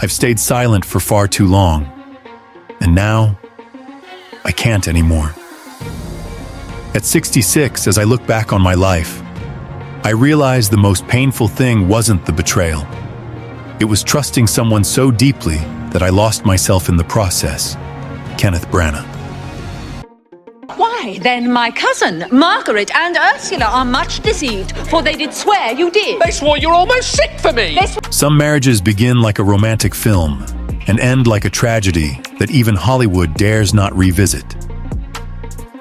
I've stayed silent for far too long. And now, I can't anymore. At 66, as I look back on my life, I realize the most painful thing wasn't the betrayal. It was trusting someone so deeply that I lost myself in the process. Kenneth Branagh. Why, then my cousin, Margaret and Ursula are much deceived, for they did swear you did. They swore you're almost sick for me! Some marriages begin like a romantic film and end like a tragedy that even Hollywood dares not revisit.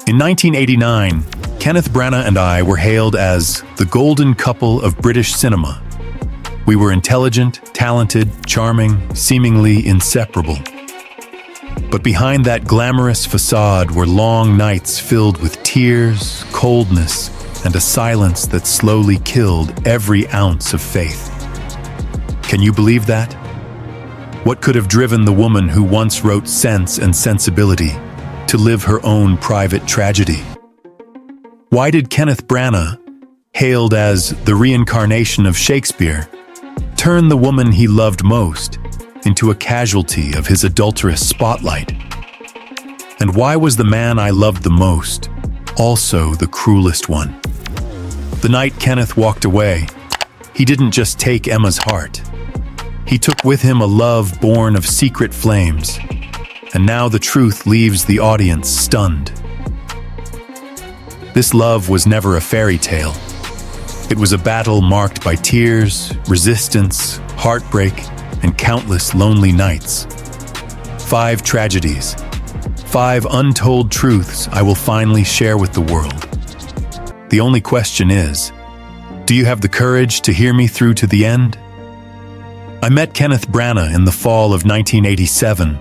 In 1989, Kenneth Branagh and I were hailed as the golden couple of British cinema. We were intelligent, talented, charming, seemingly inseparable. But behind that glamorous facade were long nights filled with tears, coldness, and a silence that slowly killed every ounce of faith. Can you believe that? What could have driven the woman who once wrote Sense and Sensibility to live her own private tragedy? Why did Kenneth Branagh, hailed as the reincarnation of Shakespeare, turn the woman he loved most into a casualty of his adulterous spotlight? And why was the man I loved the most also the cruelest one? The night Kenneth walked away, he didn't just take Emma's heart. He took with him a love born of secret flames. And now the truth leaves the audience stunned. This love was never a fairy tale. It was a battle marked by tears, resistance, heartbreak, and countless lonely nights. 5 tragedies, 5 untold truths I will finally share with the world. The only question is, do you have the courage to hear me through to the end? I met Kenneth Branagh in the fall of 1987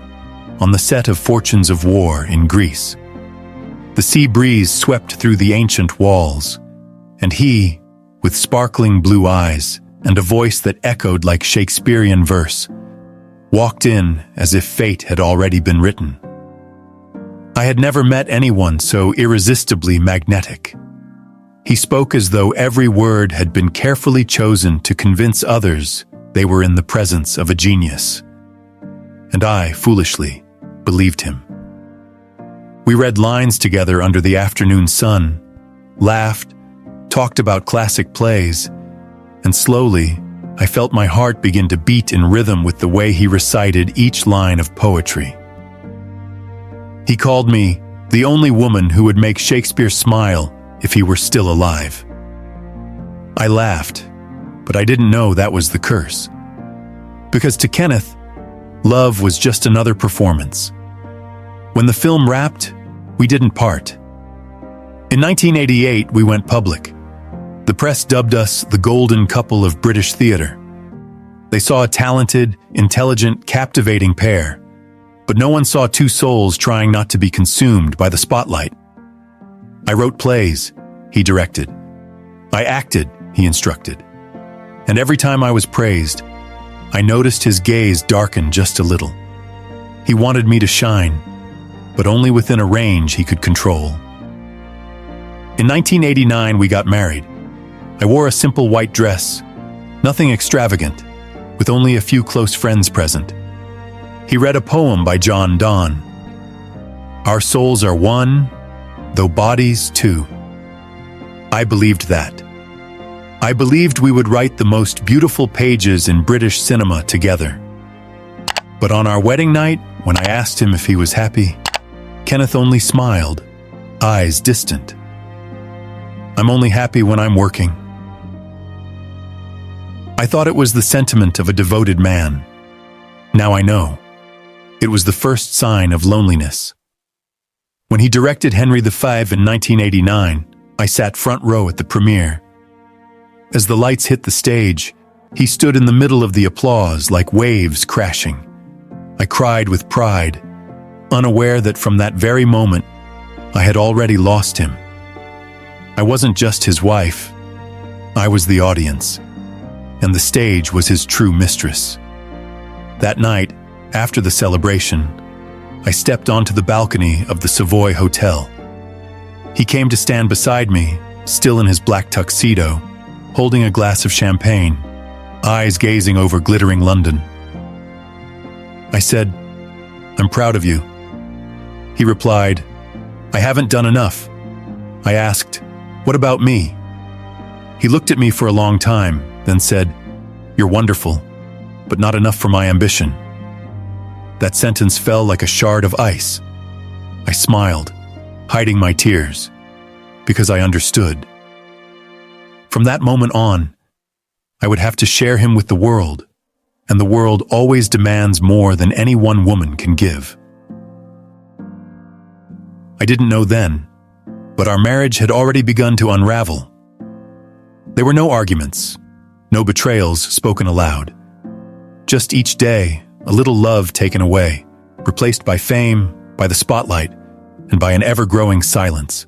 on the set of Fortunes of War in Greece. The sea breeze swept through the ancient walls, and he, with sparkling blue eyes and a voice that echoed like Shakespearean verse, walked in as if fate had already been written. I had never met anyone so irresistibly magnetic. He spoke as though every word had been carefully chosen to convince others they were in the presence of a genius. And I, foolishly, believed him. We read lines together under the afternoon sun, laughed, talked about classic plays, and slowly, I felt my heart begin to beat in rhythm with the way he recited each line of poetry. He called me the only woman who would make Shakespeare smile if he were still alive. I laughed, but I didn't know that was the curse. Because to Kenneth, love was just another performance. When the film wrapped, we didn't part. In 1988, we went public. The press dubbed us the golden couple of British theatre. They saw a talented, intelligent, captivating pair, but no one saw 2 souls trying not to be consumed by the spotlight. I wrote plays, he directed. I acted, he instructed. And every time I was praised, I noticed his gaze darken just a little. He wanted me to shine, but only within a range he could control. In 1989, we got married. I wore a simple white dress, nothing extravagant, with only a few close friends present. He read a poem by John Donne. Our souls are one, though bodies two. I believed that. I believed we would write the most beautiful pages in British cinema together. But on our wedding night, when I asked him if he was happy, Kenneth only smiled, eyes distant. I'm only happy when I'm working. I thought it was the sentiment of a devoted man. Now I know. It was the first sign of loneliness. When he directed Henry V in 1989, I sat front row at the premiere. As the lights hit the stage, he stood in the middle of the applause like waves crashing. I cried with pride, unaware that from that very moment, I had already lost him. I wasn't just his wife. I was the audience, and the stage was his true mistress. That night, after the celebration, I stepped onto the balcony of the Savoy Hotel. He came to stand beside me, still in his black tuxedo, holding a glass of champagne, eyes gazing over glittering London. I said, "I'm proud of you." He replied, "I haven't done enough." I asked, "What about me?" He looked at me for a long time, then said, "You're wonderful, but not enough for my ambition." That sentence fell like a shard of ice. I smiled, hiding my tears, because I understood. From that moment on, I would have to share him with the world, and the world always demands more than any one woman can give. I didn't know then, but our marriage had already begun to unravel. There were no arguments, no betrayals spoken aloud. Just each day, a little love taken away, replaced by fame, by the spotlight, and by an ever-growing silence.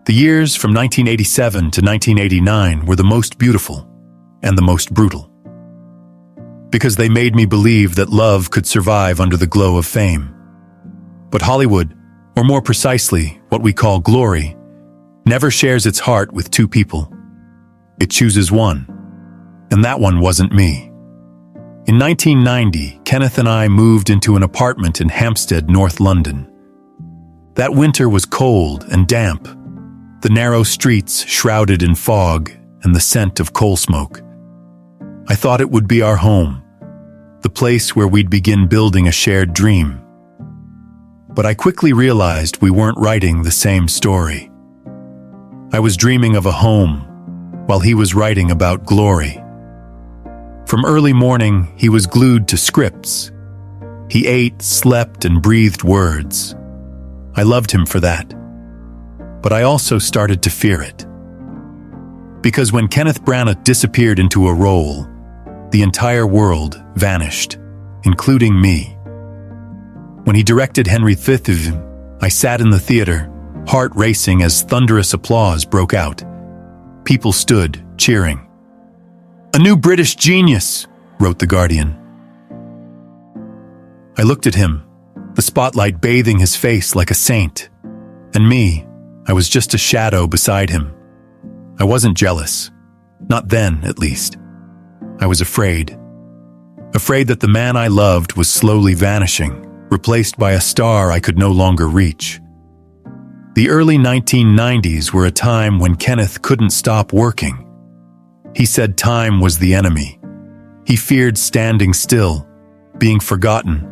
The years from 1987 to 1989 were the most beautiful and the most brutal, because they made me believe that love could survive under the glow of fame. But Hollywood, or more precisely, what we call glory, never shares its heart with two people. It chooses one, and that one wasn't me. In 1990, Kenneth and I moved into an apartment in Hampstead, North London. That winter was cold and damp, the narrow streets shrouded in fog and the scent of coal smoke. I thought it would be our home, the place where we'd begin building a shared dream. But I quickly realized we weren't writing the same story. I was dreaming of a home, while he was writing about glory. From early morning, he was glued to scripts. He ate, slept, and breathed words. I loved him for that. But I also started to fear it. Because when Kenneth Branagh disappeared into a role, the entire world vanished, including me. When he directed Henry V, I sat in the theater, heart racing as thunderous applause broke out. People stood, cheering. "A new British genius," wrote The Guardian. I looked at him, the spotlight bathing his face like a saint. And me, I was just a shadow beside him. I wasn't jealous. Not then, at least. I was afraid. Afraid that the man I loved was slowly vanishing, replaced by a star I could no longer reach. The early 1990s were a time when Kenneth couldn't stop working. He said time was the enemy. He feared standing still, being forgotten,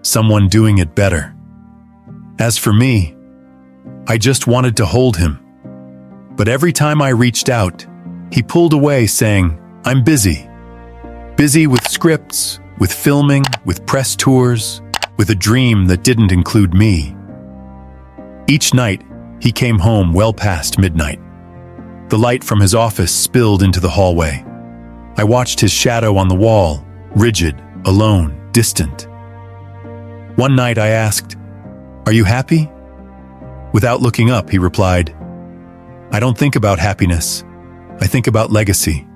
someone doing it better. As for me, I just wanted to hold him. But every time I reached out, he pulled away saying, "I'm busy." Busy with scripts, with filming, with press tours, with a dream that didn't include me. Each night, he came home well past midnight. The light from his office spilled into the hallway. I watched his shadow on the wall, rigid, alone, distant. One night I asked, "Are you happy?" Without looking up, he replied, "I don't think about happiness. I think about legacy."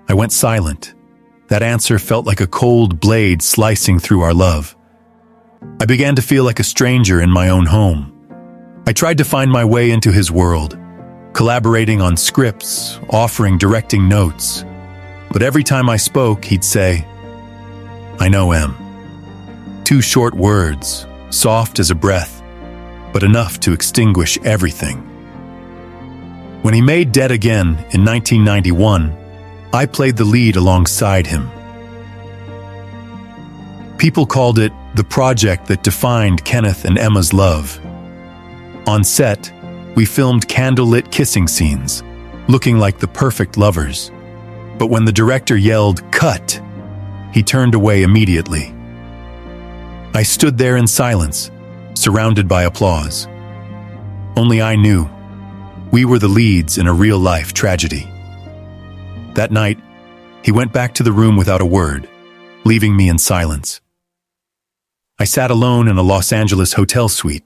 I went silent. That answer felt like a cold blade slicing through our love. I began to feel like a stranger in my own home. I tried to find my way into his world, collaborating on scripts, offering directing notes. But every time I spoke, he'd say, "I know, Em." Two short words, soft as a breath, but enough to extinguish everything. When he made Dead Again in 1991, I played the lead alongside him. People called it the project that defined Kenneth and Emma's love. On set, we filmed candlelit kissing scenes, looking like the perfect lovers. But when the director yelled, "Cut!" he turned away immediately. I stood there in silence, surrounded by applause. Only I knew we were the leads in a real-life tragedy. That night, he went back to the room without a word, leaving me in silence. I sat alone in a Los Angeles hotel suite,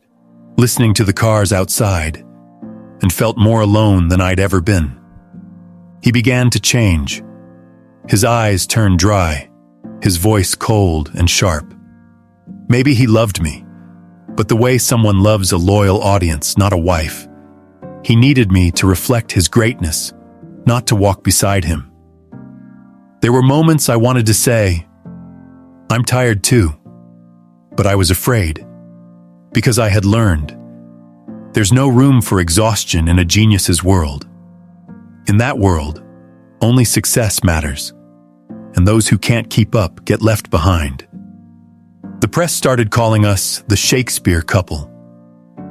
listening to the cars outside, and felt more alone than I'd ever been. He began to change. His eyes turned dry, his voice cold and sharp. Maybe he loved me, but the way someone loves a loyal audience, not a wife. He needed me to reflect his greatness, not to walk beside him. There were moments I wanted to say, I'm tired too, but I was afraid, because I had learned there's no room for exhaustion in a genius's world. In that world, only success matters, and those who can't keep up get left behind. The press started calling us the Shakespeare couple.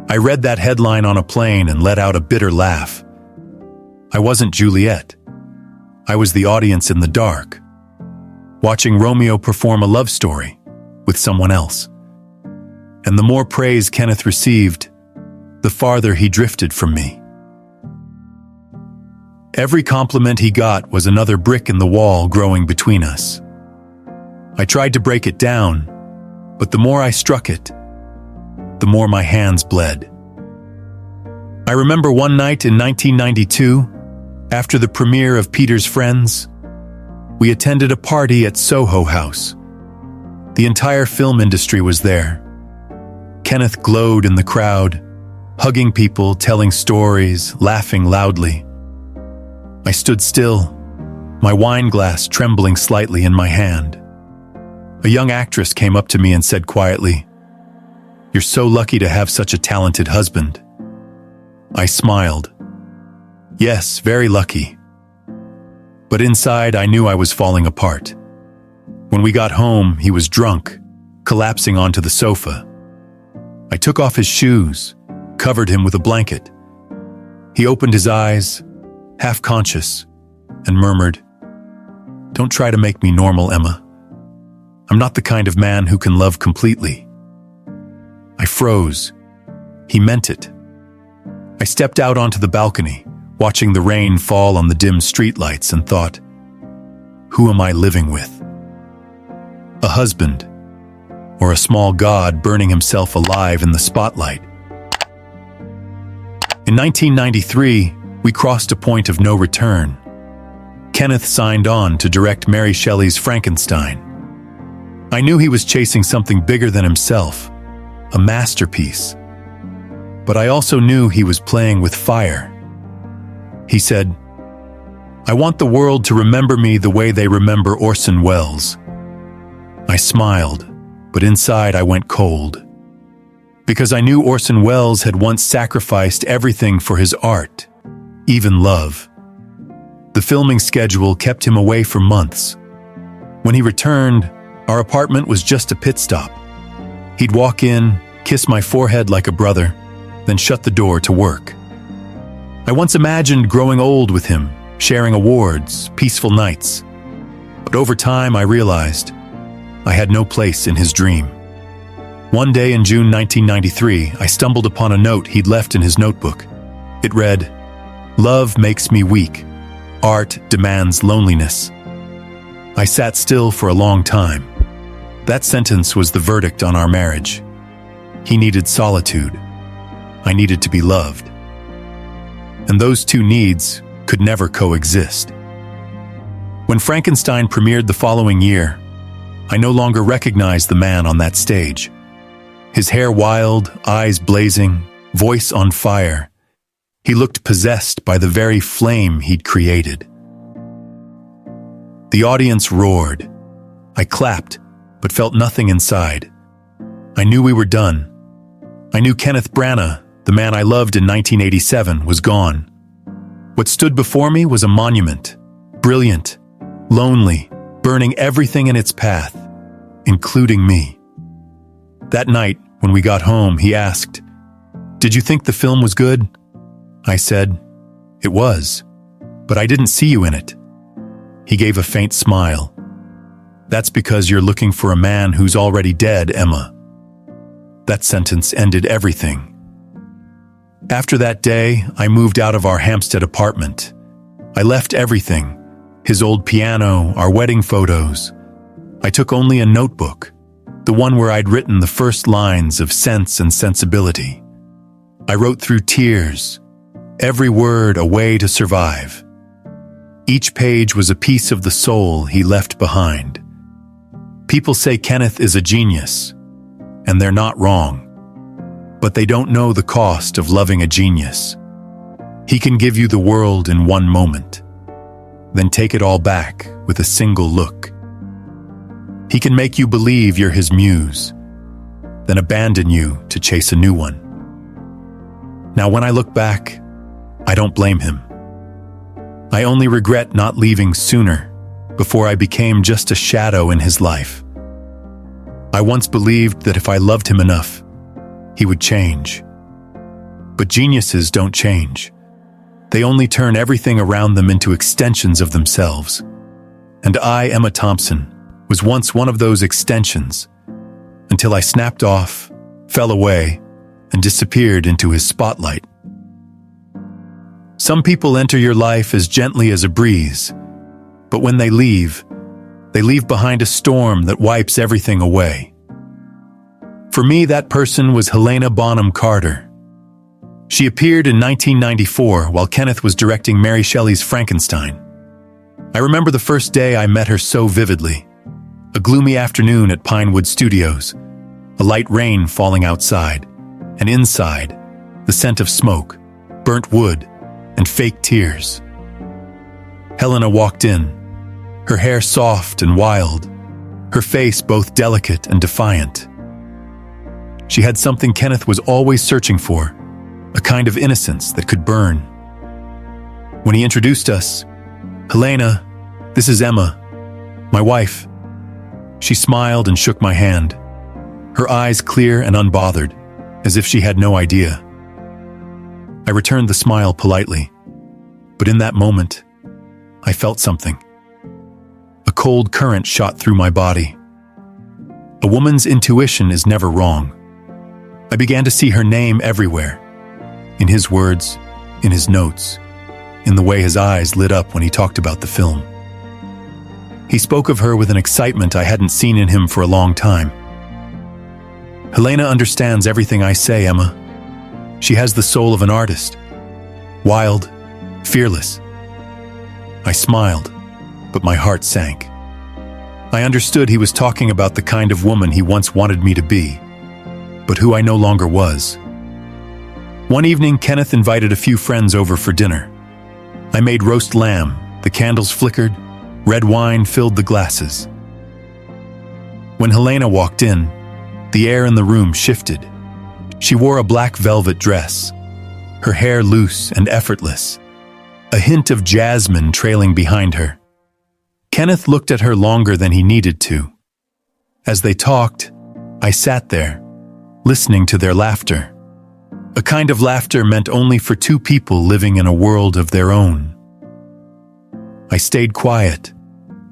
I read that headline on a plane and let out a bitter laugh. I wasn't Juliet. I was the audience in the dark, watching Romeo perform a love story with someone else. And the more praise Kenneth received, the farther he drifted from me. Every compliment he got was another brick in the wall growing between us. I tried to break it down, but the more I struck it, the more my hands bled. I remember one night in 1992, after the premiere of Peter's Friends, we attended a party at Soho House. The entire film industry was there. Kenneth glowed in the crowd, hugging people, telling stories, laughing loudly. I stood still, my wine glass trembling slightly in my hand. A young actress came up to me and said quietly, "You're so lucky to have such a talented husband." I smiled. Yes, very lucky. But inside, I knew I was falling apart. When we got home, he was drunk, collapsing onto the sofa. I took off his shoes, covered him with a blanket. He opened his eyes, half conscious, and murmured, "Don't try to make me normal, Emma. I'm not the kind of man who can love completely." I froze. He meant it. I stepped out onto the balcony, watching the rain fall on the dim streetlights, and thought, who am I living with? A husband, or a small god burning himself alive in the spotlight? In 1993, we crossed a point of no return. Kenneth signed on to direct Mary Shelley's Frankenstein. I knew he was chasing something bigger than himself, a masterpiece. But I also knew he was playing with fire. He said, "I want the world to remember me the way they remember Orson Welles." I smiled, but inside I went cold. Because I knew Orson Welles had once sacrificed everything for his art, even love. The filming schedule kept him away for months. When he returned, our apartment was just a pit stop. He'd walk in, kiss my forehead like a brother, then shut the door to work. I once imagined growing old with him, sharing awards, peaceful nights. But over time I realized I had no place in his dream. One day in June 1993, I stumbled upon a note he'd left in his notebook. It read, "Love makes me weak. Art demands loneliness." I sat still for a long time. That sentence was the verdict on our marriage. He needed solitude. I needed to be loved. And those two needs could never coexist. When Frankenstein premiered the following year, I no longer recognized the man on that stage. His hair wild, eyes blazing, voice on fire. He looked possessed by the very flame he'd created. The audience roared. I clapped, but felt nothing inside. I knew we were done. I knew Kenneth Branagh, the man I loved in 1987, was gone. What stood before me was a monument, brilliant, lonely, burning everything in its path, including me. That night, when we got home, he asked, "Did you think the film was good?" I said, "It was, but I didn't see you in it." He gave a faint smile. "That's because you're looking for a man who's already dead, Emma." That sentence ended everything. After that day, I moved out of our Hampstead apartment. I left everything, his old piano, our wedding photos. I took only a notebook, the one where I'd written the first lines of Sense and Sensibility. I wrote through tears, every word a way to survive. Each page was a piece of the soul he left behind. People say Kenneth is a genius, and they're not wrong. But they don't know the cost of loving a genius. He can give you the world in one moment, then take it all back with a single look. He can make you believe you're his muse, then abandon you to chase a new one. Now, when I look back, I don't blame him. I only regret not leaving sooner, before I became just a shadow in his life. I once believed that if I loved him enough, he would change. But geniuses don't change. They only turn everything around them into extensions of themselves. And I, Emma Thompson, was once one of those extensions, until I snapped off, fell away, and disappeared into his spotlight. Some people enter your life as gently as a breeze, but when they leave behind a storm that wipes everything away. For me, that person was Helena Bonham Carter. She appeared in 1994 while Kenneth was directing Mary Shelley's Frankenstein. I remember the first day I met her so vividly. A gloomy afternoon at Pinewood Studios, a light rain falling outside, and inside, the scent of smoke, burnt wood, and fake tears. Helena walked in, her hair soft and wild, her face both delicate and defiant. She had something Kenneth was always searching for, a kind of innocence that could burn. When he introduced us, "Helena, this is Emma, my wife." She smiled and shook my hand, her eyes clear and unbothered, as if she had no idea. I returned the smile politely, but in that moment, I felt something. A cold current shot through my body. A woman's intuition is never wrong. I began to see her name everywhere, in his words, in his notes, in the way his eyes lit up when he talked about the film. He spoke of her with an excitement I hadn't seen in him for a long time. "Helena understands everything I say, Emma. She has the soul of an artist. Wild, fearless." I smiled, but my heart sank. I understood he was talking about the kind of woman he once wanted me to be, but who I no longer was. One evening, Kenneth invited a few friends over for dinner. I made roast lamb, the candles flickered, red wine filled the glasses. When Helena walked in, the air in the room shifted. She wore a black velvet dress, her hair loose and effortless, a hint of jasmine trailing behind her. Kenneth looked at her longer than he needed to. As they talked, I sat there, listening to their laughter. A kind of laughter meant only for two people living in a world of their own. I stayed quiet,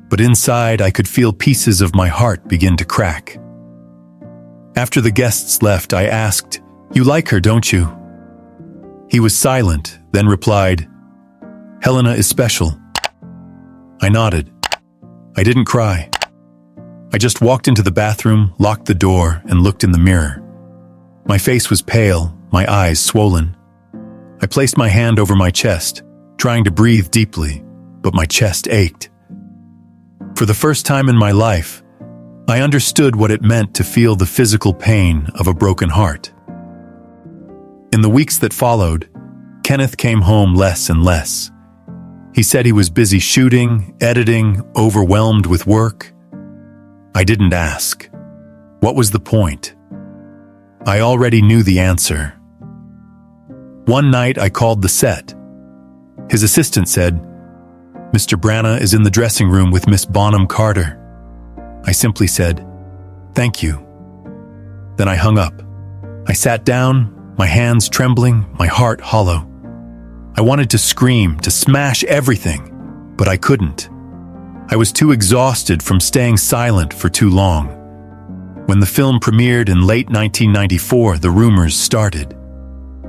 but inside I could feel pieces of my heart begin to crack. After the guests left, I asked, "You like her, don't you?" He was silent, then replied, "Helena is special." I nodded. I didn't cry. I just walked into the bathroom, locked the door, and looked in the mirror. My face was pale, my eyes swollen. I placed my hand over my chest, trying to breathe deeply, but my chest ached. For the first time in my life, I understood what it meant to feel the physical pain of a broken heart. In the weeks that followed, Kenneth came home less and less. He said he was busy shooting, editing, overwhelmed with work. I didn't ask. What was the point? I already knew the answer. One night I called the set. His assistant said, "Mr. Branagh is in the dressing room with Miss Bonham Carter." I simply said, "Thank you." Then I hung up. I sat down, my hands trembling, my heart hollow. I wanted to scream, to smash everything, but I couldn't. I was too exhausted from staying silent for too long. When the film premiered in late 1994, the rumors started.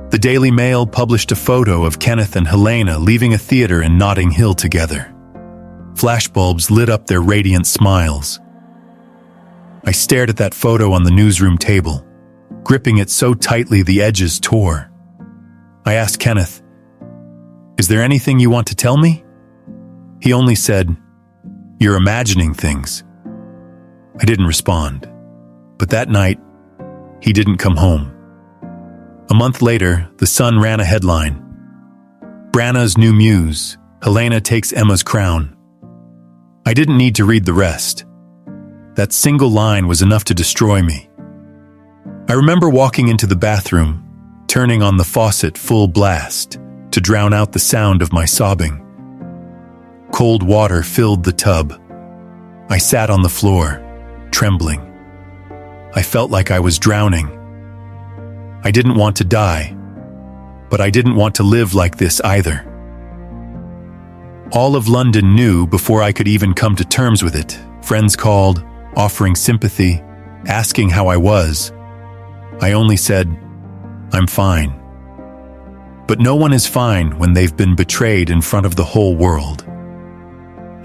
The Daily Mail published a photo of Kenneth and Helena leaving a theater in Notting Hill together. Flashbulbs lit up their radiant smiles. I stared at that photo on the newsroom table, gripping it so tightly the edges tore. I asked Kenneth, "Is there anything you want to tell me?" He only said, "You're imagining things." I didn't respond. But that night, he didn't come home. A month later, The Sun ran a headline. "Branagh's new muse, Helena takes Emma's crown." I didn't need to read the rest. That single line was enough to destroy me. I remember walking into the bathroom, turning on the faucet full blast to drown out the sound of my sobbing. Cold water filled the tub. I sat on the floor, trembling. I felt like I was drowning. I didn't want to die, but I didn't want to live like this either. All of London knew before I could even come to terms with it. Friends called, offering sympathy, asking how I was. I only said, "I'm fine." But no one is fine when they've been betrayed in front of the whole world.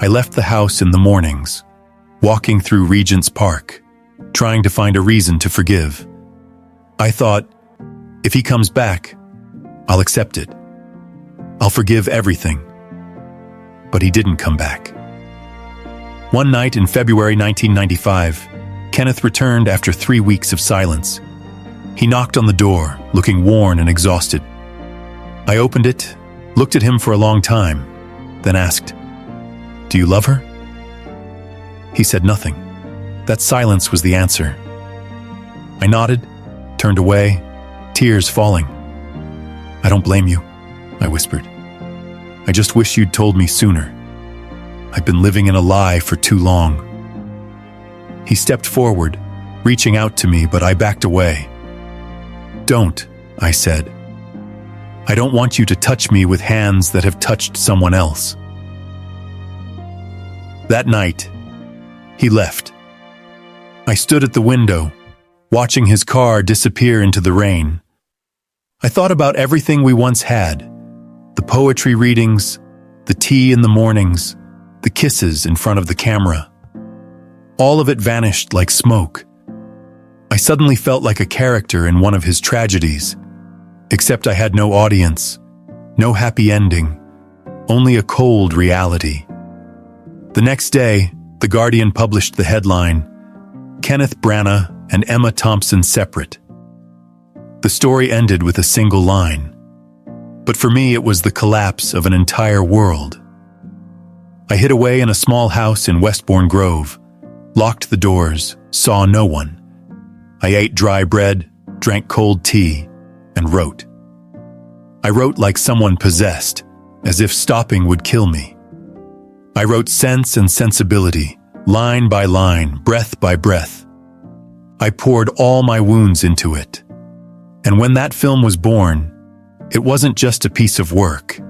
I left the house in the mornings, walking through Regent's Park, trying to find a reason to forgive. I thought, if he comes back, I'll accept it. I'll forgive everything. But he didn't come back. One night in February 1995, Kenneth returned after 3 weeks of silence. He knocked on the door, looking worn and exhausted. I opened it, looked at him for a long time, then asked, "Do you love her?" He said nothing. That silence was the answer. I nodded, turned away, tears falling. "I don't blame you," I whispered. "I just wish you'd told me sooner. I've been living in a lie for too long." He stepped forward, reaching out to me, but I backed away. "Don't," I said. "I don't want you to touch me with hands that have touched someone else." That night, he left. I stood at the window, watching his car disappear into the rain. I thought about everything we once had, the poetry readings, the tea in the mornings, the kisses in front of the camera. All of it vanished like smoke. I suddenly felt like a character in one of his tragedies, except I had no audience, no happy ending, only a cold reality. The next day, The Guardian published the headline, "Kenneth Branagh and Emma Thompson separate." The story ended with a single line, but for me it was the collapse of an entire world. I hid away in a small house in Westbourne Grove, locked the doors, saw no one. I ate dry bread, drank cold tea, and wrote. I wrote like someone possessed, as if stopping would kill me. I wrote sense and sensibility, line by line, breath by breath. I poured all my wounds into it. And when that film was born, it wasn't just a piece of work.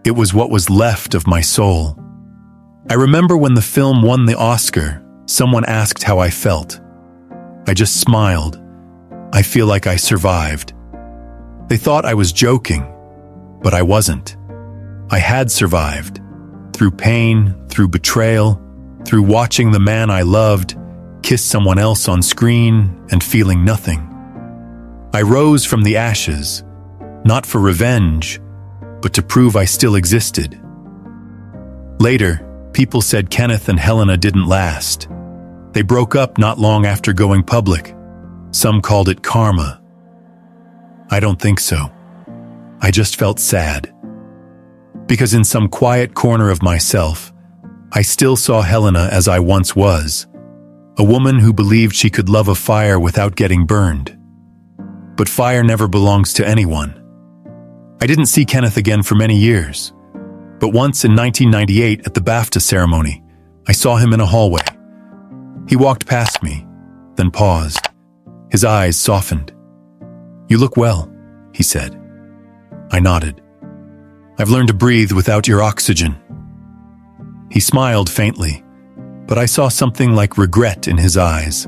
It was what was left of my soul. I remember when the film won the Oscar, someone asked how I felt. I just smiled. I feel like I survived. They thought I was joking, but I wasn't. I had survived. Through pain, through betrayal, through watching the man I loved kiss someone else on screen and feeling nothing. I rose from the ashes, not for revenge, but to prove I still existed. Later, people said Kenneth and Helena didn't last. They broke up not long after going public. Some called it karma. I don't think so. I just felt sad. Because in some quiet corner of myself, I still saw Helena as I once was, a woman who believed she could love a fire without getting burned. But fire never belongs to anyone. I didn't see Kenneth again for many years, but once in 1998 at the BAFTA ceremony, I saw him in a hallway. He walked past me, then paused. His eyes softened. "You look well," he said. I nodded. "I've learned to breathe without your oxygen." He smiled faintly, but I saw something like regret in his eyes.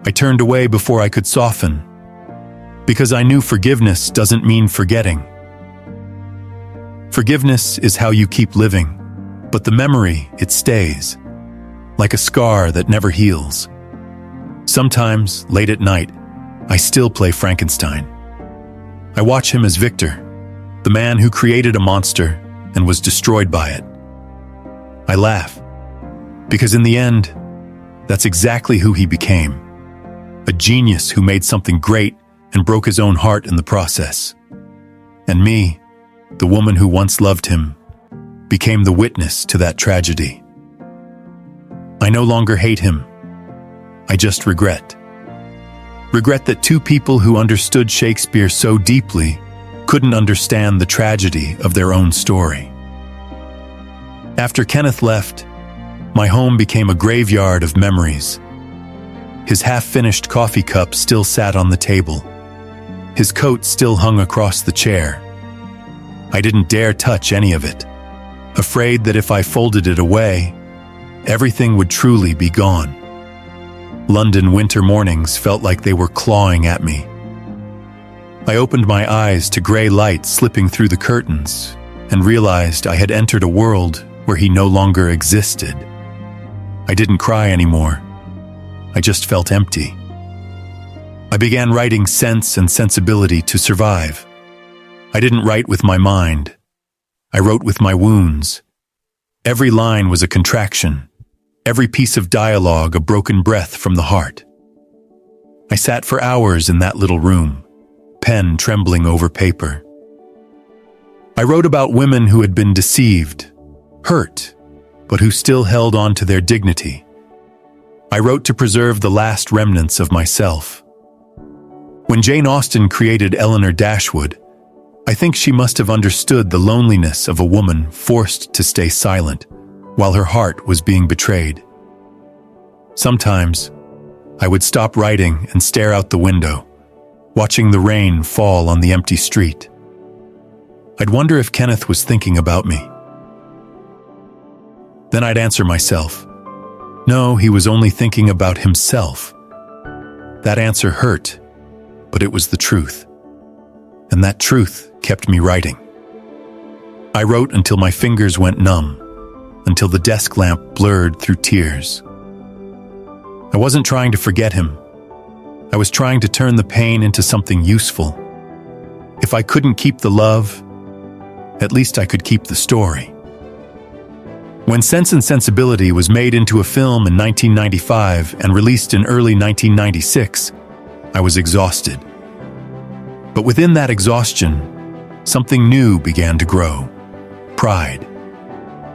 I turned away before I could soften, because I knew forgiveness doesn't mean forgetting. Forgiveness is how you keep living, but the memory, it stays, like a scar that never heals. Sometimes, late at night, I still play Frankenstein. I watch him as Victor, the man who created a monster and was destroyed by it. I laugh, because in the end, that's exactly who he became. A genius who made something great and broke his own heart in the process. And me, the woman who once loved him, became the witness to that tragedy. I no longer hate him. I just regret. Regret that two people who understood Shakespeare so deeply couldn't understand the tragedy of their own story. After Kenneth left, my home became a graveyard of memories. His half-finished coffee cup still sat on the table. His coat still hung across the chair. I didn't dare touch any of it, afraid that if I folded it away, everything would truly be gone. London winter mornings felt like they were clawing at me. I opened my eyes to gray light slipping through the curtains and realized I had entered a world where he no longer existed. I didn't cry anymore. I just felt empty. I began writing Sense and Sensibility to survive. I didn't write with my mind. I wrote with my wounds. Every line was a contraction. Every piece of dialogue a broken breath from the heart. I sat for hours in that little room, pen trembling over paper. I wrote about women who had been deceived, hurt, but who still held on to their dignity. I wrote to preserve the last remnants of myself. When Jane Austen created Eleanor Dashwood, I think she must have understood the loneliness of a woman forced to stay silent while her heart was being betrayed. Sometimes, I would stop writing and stare out the window, watching the rain fall on the empty street. I'd wonder if Kenneth was thinking about me. Then I'd answer myself, no, he was only thinking about himself. That answer hurt, but it was the truth. And that truth kept me writing. I wrote until my fingers went numb, until the desk lamp blurred through tears. I wasn't trying to forget him. I was trying to turn the pain into something useful. If I couldn't keep the love, at least I could keep the story. When Sense and Sensibility was made into a film in 1995 and released in early 1996, I was exhausted. But within that exhaustion, something new began to grow: pride.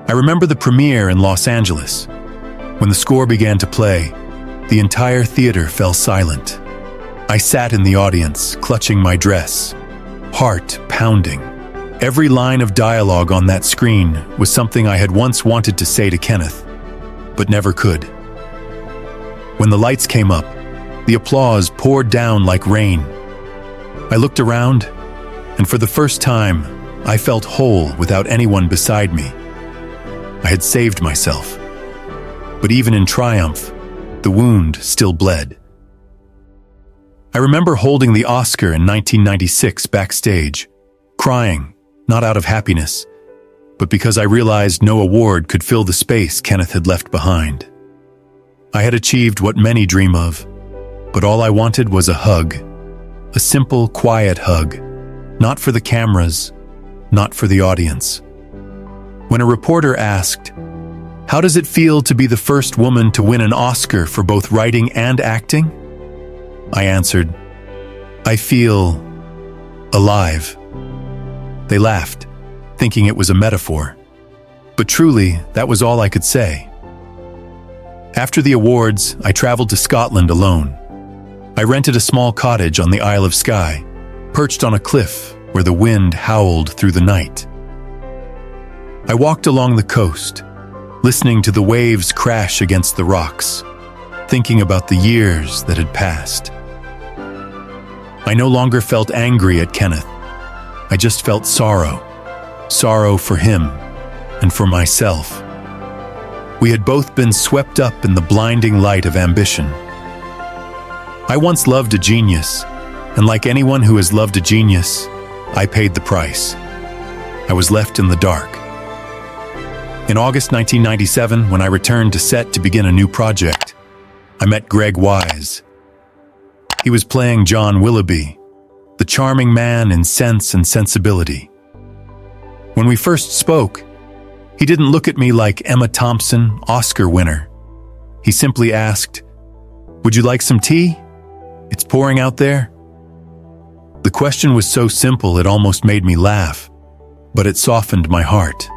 I remember the premiere in Los Angeles. When the score began to play, the entire theater fell silent. I sat in the audience, clutching my dress, heart pounding. Every line of dialogue on that screen was something I had once wanted to say to Kenneth, but never could. When the lights came up, the applause poured down like rain. I looked around, and for the first time, I felt whole without anyone beside me. I had saved myself. But even in triumph, the wound still bled. I remember holding the Oscar in 1996 backstage, crying, not out of happiness, but because I realized no award could fill the space Kenneth had left behind. I had achieved what many dream of, but all I wanted was a hug, a simple, quiet hug, not for the cameras, not for the audience. When a reporter asked, "How does it feel to be the first woman to win an Oscar for both writing and acting?" I answered, "I feel alive." They laughed, thinking it was a metaphor. But truly, that was all I could say. After the awards, I traveled to Scotland alone. I rented a small cottage on the Isle of Skye, perched on a cliff where the wind howled through the night. I walked along the coast, listening to the waves crash against the rocks, thinking about the years that had passed. I no longer felt angry at Kenneth. I just felt sorrow for him and for myself. We had both been swept up in the blinding light of ambition. I once loved a genius, and like anyone who has loved a genius, I paid the price. I was left in the dark. In August 1997, when I returned to set to begin a new project, I met Greg Wise. He was playing John Willoughby, the charming man in Sense and Sensibility. When we first spoke, he didn't look at me like Emma Thompson, Oscar winner. He simply asked, "Would you like some tea? It's pouring out there." The question was so simple it almost made me laugh, but it softened my heart.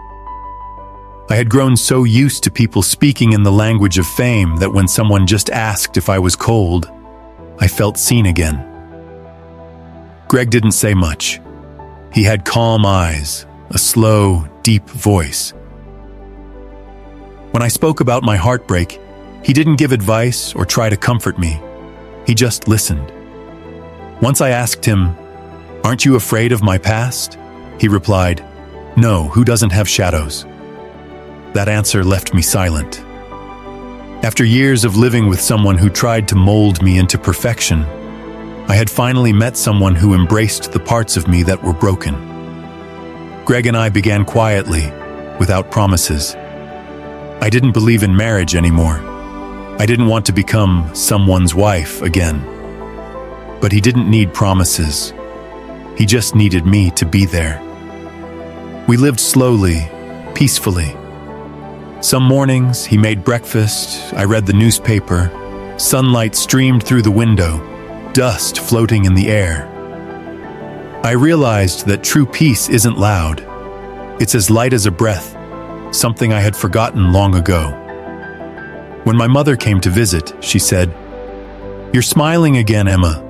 I had grown so used to people speaking in the language of fame that when someone just asked if I was cold, I felt seen again. Greg didn't say much. He had calm eyes, a slow, deep voice. When I spoke about my heartbreak, he didn't give advice or try to comfort me. He just listened. Once I asked him, "Aren't you afraid of my past?" He replied, "No, who doesn't have shadows?" That answer left me silent. After years of living with someone who tried to mold me into perfection, I had finally met someone who embraced the parts of me that were broken. Greg and I began quietly, without promises. I didn't believe in marriage anymore. I didn't want to become someone's wife again. But he didn't need promises. He just needed me to be there. We lived slowly, peacefully. Some mornings, he made breakfast, I read the newspaper, sunlight streamed through the window, dust floating in the air. I realized that true peace isn't loud. It's as light as a breath, something I had forgotten long ago. When my mother came to visit, she said, "You're smiling again, Emma."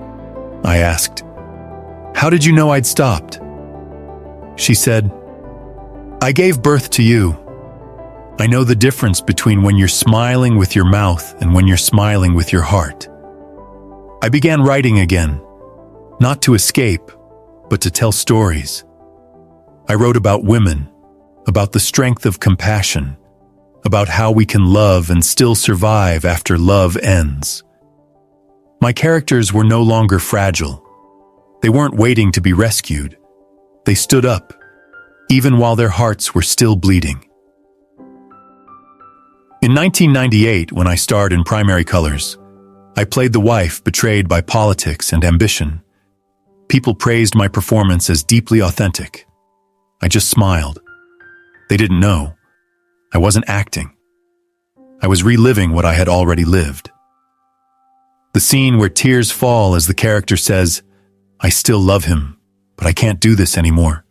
I asked, "How did you know I'd stopped?" She said, "I gave birth to you. I know the difference between when you're smiling with your mouth and when you're smiling with your heart." I began writing again, not to escape, but to tell stories. I wrote about women, about the strength of compassion, about how we can love and still survive after love ends. My characters were no longer fragile. They weren't waiting to be rescued. They stood up, even while their hearts were still bleeding. In 1998, when I starred in Primary Colors, I played the wife betrayed by politics and ambition. People praised my performance as deeply authentic. I just smiled. They didn't know. I wasn't acting. I was reliving what I had already lived. The scene where tears fall as the character says, "I still love him, but I can't do this anymore,"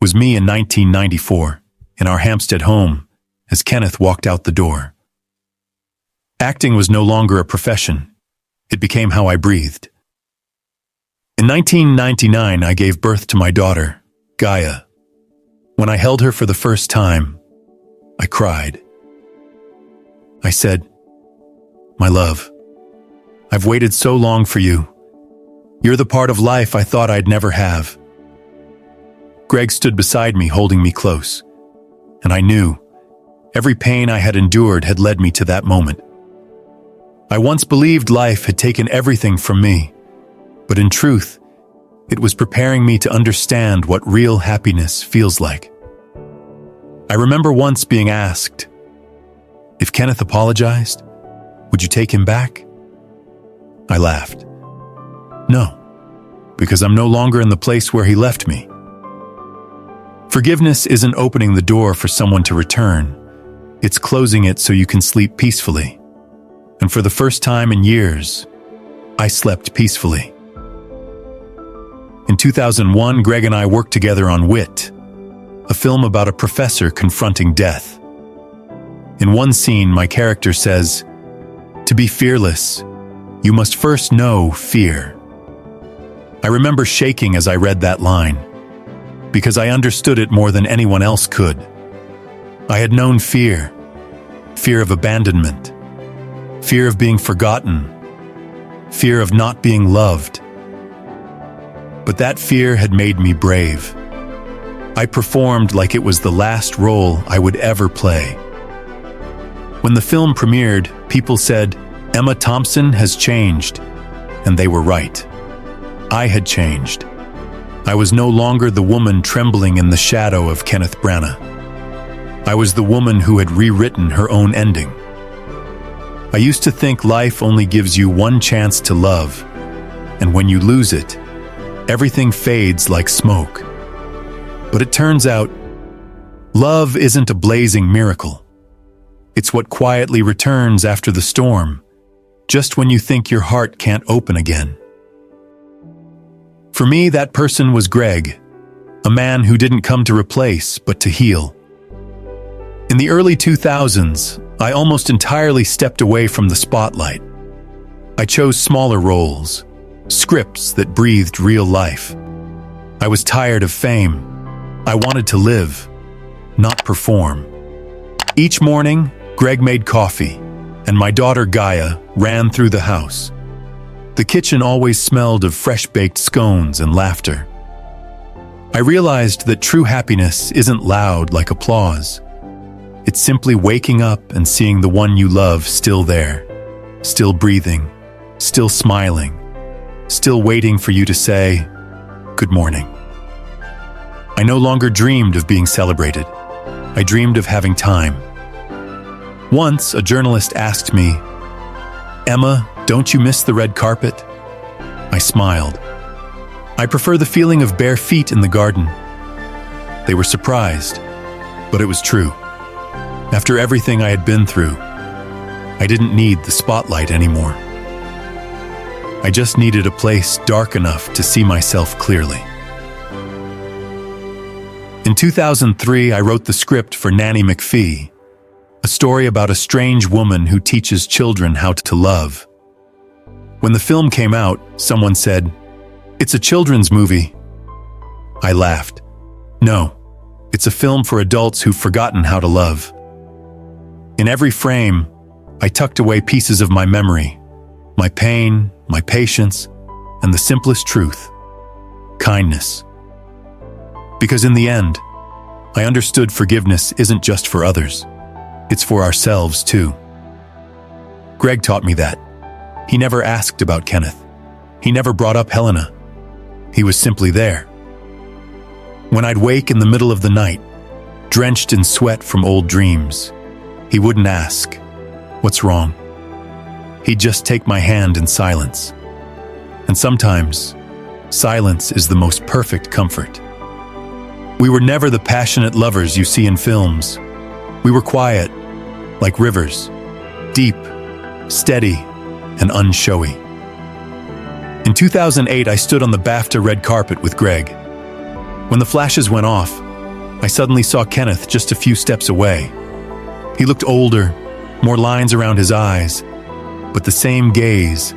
was me in 1994, in our Hampstead home, as Kenneth walked out the door. Acting was no longer a profession. It became how I breathed. In 1999, I gave birth to my daughter, Gaia. When I held her for the first time, I cried. I said, "My love, I've waited so long for you. You're the part of life I thought I'd never have." Greg stood beside me, holding me close, and I knew every pain I had endured had led me to that moment. I once believed life had taken everything from me, but in truth, it was preparing me to understand what real happiness feels like. I remember once being asked, "If Kenneth apologized, would you take him back?" I laughed. "No, because I'm no longer in the place where he left me." Forgiveness isn't opening the door for someone to return. It's closing it so you can sleep peacefully. And for the first time in years, I slept peacefully. In 2001, Greg and I worked together on Wit, a film about a professor confronting death. In one scene, my character says, "To be fearless, you must first know fear." I remember shaking as I read that line, because I understood it more than anyone else could. I had known fear, fear of abandonment, fear of being forgotten, fear of not being loved. But that fear had made me brave. I performed like it was the last role I would ever play. When the film premiered, people said, "Emma Thompson has changed," and they were right. I had changed. I was no longer the woman trembling in the shadow of Kenneth Branagh. I was the woman who had rewritten her own ending. I used to think life only gives you one chance to love, and when you lose it, everything fades like smoke. But it turns out, love isn't a blazing miracle. It's what quietly returns after the storm, just when you think your heart can't open again. For me, that person was Greg, a man who didn't come to replace, but to heal. In the early 2000s, I almost entirely stepped away from the spotlight. I chose smaller roles, scripts that breathed real life. I was tired of fame. I wanted to live, not perform. Each morning, Greg made coffee, and my daughter Gaia ran through the house. The kitchen always smelled of fresh-baked scones and laughter. I realized that true happiness isn't loud like applause. It's simply waking up and seeing the one you love still there, still breathing, still smiling, still waiting for you to say, "Good morning." I no longer dreamed of being celebrated. I dreamed of having time. Once, a journalist asked me, "Emma, don't you miss the red carpet?" I smiled. "I prefer the feeling of bare feet in the garden." They were surprised, but it was true. After everything I had been through, I didn't need the spotlight anymore. I just needed a place dark enough to see myself clearly. In 2003, I wrote the script for Nanny McPhee, a story about a strange woman who teaches children how to love. When the film came out, someone said, "It's a children's movie." I laughed. No, it's a film for adults who've forgotten how to love. In every frame, I tucked away pieces of my memory, my pain, my patience, and the simplest truth: kindness. Because in the end, I understood forgiveness isn't just for others, it's for ourselves too. Greg taught me that. He never asked about Kenneth. He never brought up Helena. He was simply there. When I'd wake in the middle of the night, drenched in sweat from old dreams, he wouldn't ask, "What's wrong?" He'd just take my hand in silence. And sometimes, silence is the most perfect comfort. We were never the passionate lovers you see in films. We were quiet, like rivers, deep, steady, and unshowy. In 2008, I stood on the BAFTA red carpet with Greg. When the flashes went off, I suddenly saw Kenneth just a few steps away. He looked older, more lines around his eyes, but the same gaze,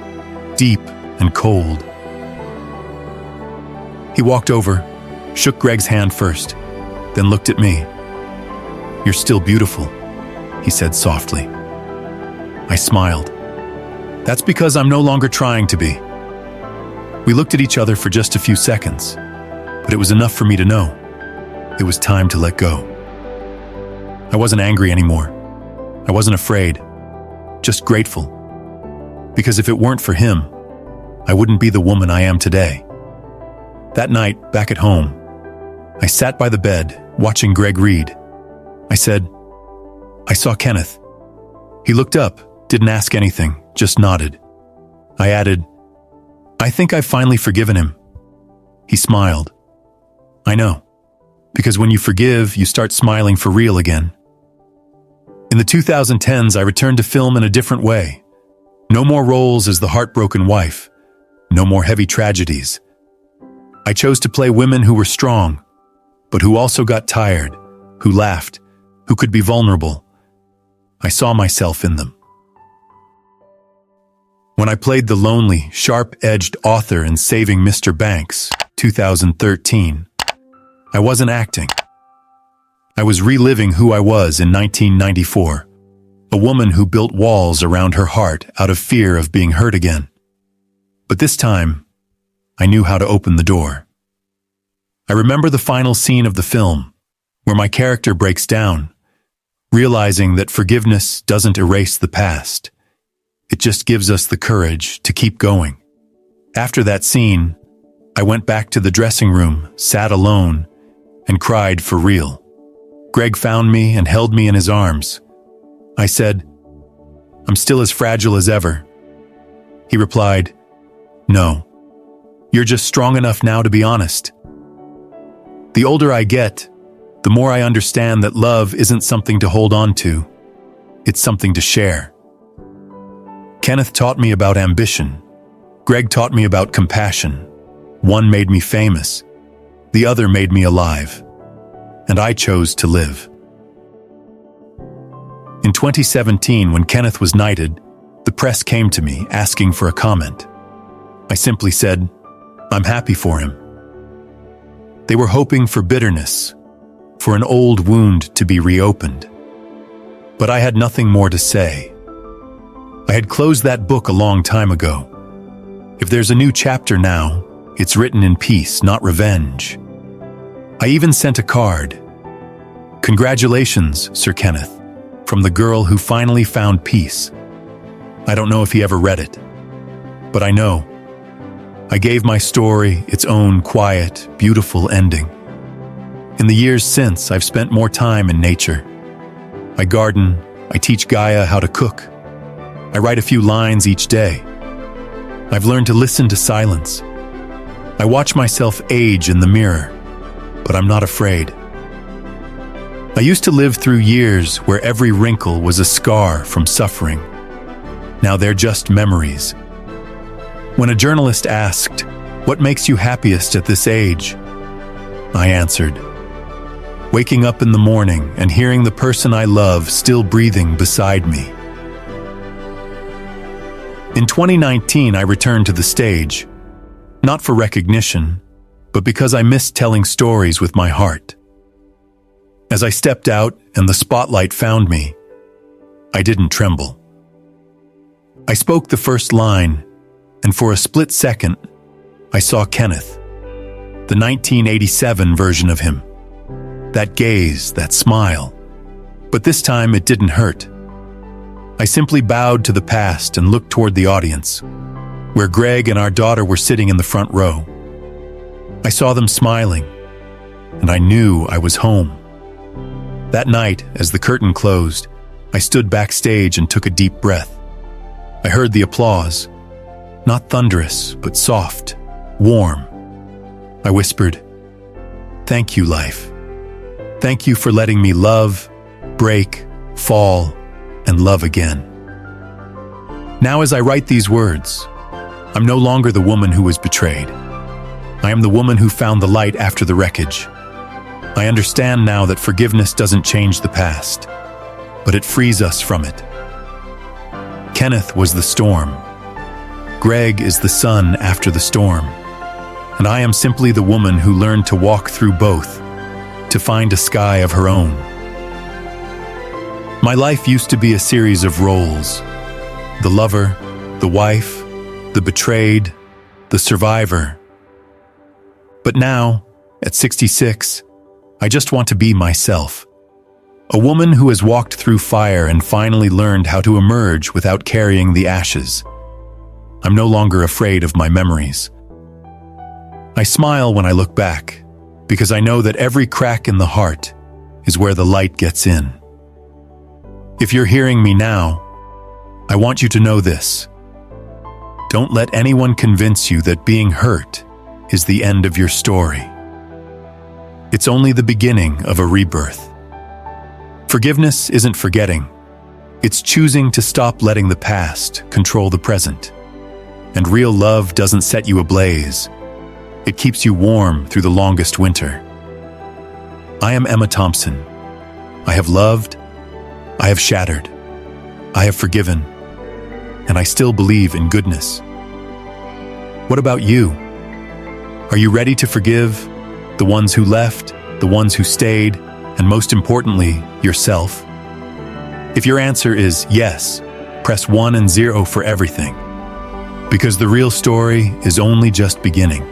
deep and cold. He walked over, shook Greg's hand first, then looked at me. "You're still beautiful," he said softly. I smiled. "That's because I'm no longer trying to be." We looked at each other for just a few seconds, but it was enough for me to know it was time to let go. I wasn't angry anymore. I wasn't afraid, just grateful. Because if it weren't for him, I wouldn't be the woman I am today. That night, back at home, I sat by the bed, watching Greg read. I said, "I saw Kenneth." He looked up, didn't ask anything, just nodded. I added, "I think I've finally forgiven him." He smiled. I know, because when you forgive, you start smiling for real again. In the 2010s, I returned to film in a different way. No more roles as the heartbroken wife. No more heavy tragedies. I chose to play women who were strong, but who also got tired, who laughed, who could be vulnerable. I saw myself in them. When I played the lonely, sharp-edged author in Saving Mr. Banks, 2013, I wasn't acting. I was reliving who I was in 1994, a woman who built walls around her heart out of fear of being hurt again. But this time, I knew how to open the door. I remember the final scene of the film, where my character breaks down, realizing that forgiveness doesn't erase the past. It just gives us the courage to keep going. After that scene, I went back to the dressing room, sat alone, and cried for real. Greg found me and held me in his arms. I said, "I'm still as fragile as ever." He replied, "No, you're just strong enough now to be honest." The older I get, the more I understand that love isn't something to hold on to. It's something to share. Kenneth taught me about ambition. Greg taught me about compassion. One made me famous. The other made me alive. And I chose to live. In 2017, when Kenneth was knighted, the press came to me asking for a comment. I simply said, "I'm happy for him." They were hoping for bitterness, for an old wound to be reopened. But I had nothing more to say. I had closed that book a long time ago. If there's a new chapter now, it's written in peace, not revenge. I even sent a card. "Congratulations, Sir Kenneth, from the girl who finally found peace." I don't know if he ever read it, but I know. I gave my story its own quiet, beautiful ending. In the years since, I've spent more time in nature. I garden, I teach Gaia how to cook. I write a few lines each day. I've learned to listen to silence. I watch myself age in the mirror, but I'm not afraid. I used to live through years where every wrinkle was a scar from suffering. Now they're just memories. When a journalist asked, "What makes you happiest at this age?" I answered, "Waking up in the morning and hearing the person I love still breathing beside me." In 2019, I returned to the stage, not for recognition, but because I missed telling stories with my heart. As I stepped out and the spotlight found me, I didn't tremble. I spoke the first line, and for a split second, I saw Kenneth, the 1987 version of him. That gaze, that smile. But this time it didn't hurt. I simply bowed to the past and looked toward the audience, where Greg and our daughter were sitting in the front row. I saw them smiling, and I knew I was home. That night, as the curtain closed, I stood backstage and took a deep breath. I heard the applause, not thunderous, but soft, warm. I whispered, "Thank you, life. Thank you for letting me love, break, fall, and love again." Now as I write these words, I'm no longer the woman who was betrayed. I am the woman who found the light after the wreckage. I understand now that forgiveness doesn't change the past, but it frees us from it. Kenneth was the storm. Greg is the sun after the storm. And I am simply the woman who learned to walk through both, to find a sky of her own. My life used to be a series of roles. The lover, the wife, the betrayed, the survivor. But now, at 66, I just want to be myself. A woman who has walked through fire and finally learned how to emerge without carrying the ashes. I'm no longer afraid of my memories. I smile when I look back, because I know that every crack in the heart is where the light gets in. If you're hearing me now, I want you to know this. Don't let anyone convince you that being hurt is the end of your story. It's only the beginning of a rebirth. Forgiveness isn't forgetting. It's choosing to stop letting the past control the present. And real love doesn't set you ablaze. It keeps you warm through the longest winter. I am Emma Thompson. I have loved, I have shattered, I have forgiven, and I still believe in goodness. What about you? Are you ready to forgive the ones who left, the ones who stayed, and most importantly, yourself? If your answer is yes, press 1 and 0 for everything, because the real story is only just beginning.